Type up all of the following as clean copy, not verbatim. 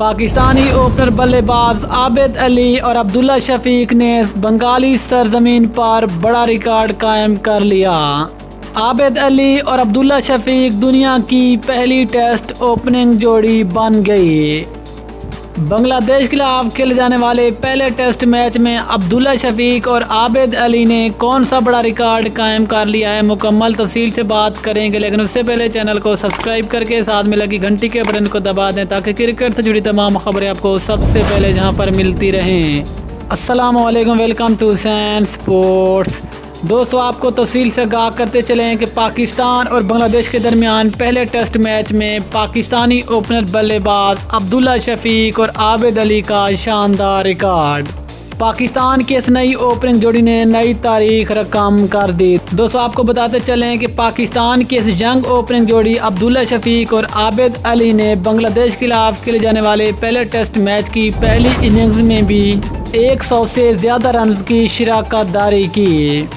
Pakistani opener बल्लेबाज आबिद अली और अब्दुल्ला शफीक ने बंगाली सरजमीन पर बड़ा रिकॉर्ड कायम कर लिया। आबिद अली और अब्दुल्ला शफीक दुनिया की पहली टेस्ट ओपनिंग जोड़ी बन गई। बांग्लादेश के खिलाफ खेले जाने वाले पहले टेस्ट मैच में अब्दुल्ला शफीक और आबिद अली ने कौन सा बड़ा रिकॉर्ड कायम कर लिया है, मुकम्मल तफसील से बात करेंगे। लेकिन उससे पहले चैनल को सब्सक्राइब करके साथ में लगी घंटी के बटन को दबा दें ताकि क्रिकेट से जुड़ी तमाम खबरें आपको सबसे पहले जहां पर मिलती रहें। अस्सलाम वालेकुम, वेलकम टू सैन स्पोर्ट्स। दोस्तों, आपको तफसील से आगाह करते चलें कि पाकिस्तान और बांग्लादेश के दरमियान पहले टेस्ट मैच में पाकिस्तानी ओपनर बल्लेबाज अब्दुल्ला शफीक और आबिद अली का शानदार रिकॉर्ड। पाकिस्तान की इस नई ओपनिंग जोड़ी ने नई तारीख रकम कर दी। दोस्तों, आपको बताते चलें कि पाकिस्तान की इस यंग ओपनिंग जोड़ी अब्दुल्ला शफीक और आबिद अली ने बांग्लादेश के खिलाफ खेले जाने वाले पहले टेस्ट मैच की पहली इनिंग्स में भी 100 से ज़्यादा रन की शिराकतदारी की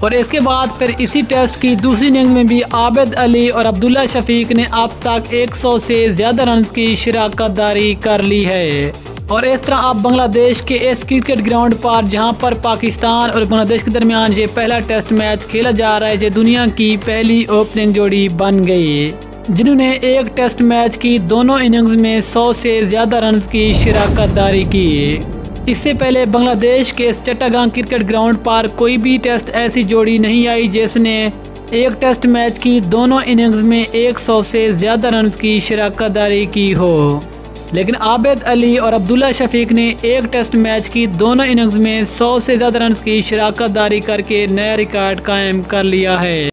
और इसके बाद फिर इसी टेस्ट की दूसरी इनिंग में भी आबिद अली और अब्दुल्ला शफीक ने अब तक 100 से ज़्यादा रन की शिराकतदारी कर ली है। और इस तरह अब बांग्लादेश के इस क्रिकेट ग्राउंड पर जहां पर पाकिस्तान और बांग्लादेश के दरमियान ये पहला टेस्ट मैच खेला जा रहा है, ये दुनिया की पहली ओपनिंग जोड़ी बन गई जिन्होंने एक टेस्ट मैच की दोनों इनिंग्स में 100 से ज़्यादा रन की शिराकतदारी की। इससे पहले बांग्लादेश के इस चट्टागांग क्रिकेट ग्राउंड पर कोई भी टेस्ट ऐसी जोड़ी नहीं आई जिसने एक टेस्ट मैच की दोनों इनिंग्स में 100 से ज़्यादा रन की शिराकतदारी की हो। लेकिन आबिद अली और अब्दुल्ला शफीक ने एक टेस्ट मैच की दोनों इनिंग्स में 100 से ज़्यादा रन की शिराकतदारी करके नया रिकॉर्ड कायम कर लिया है।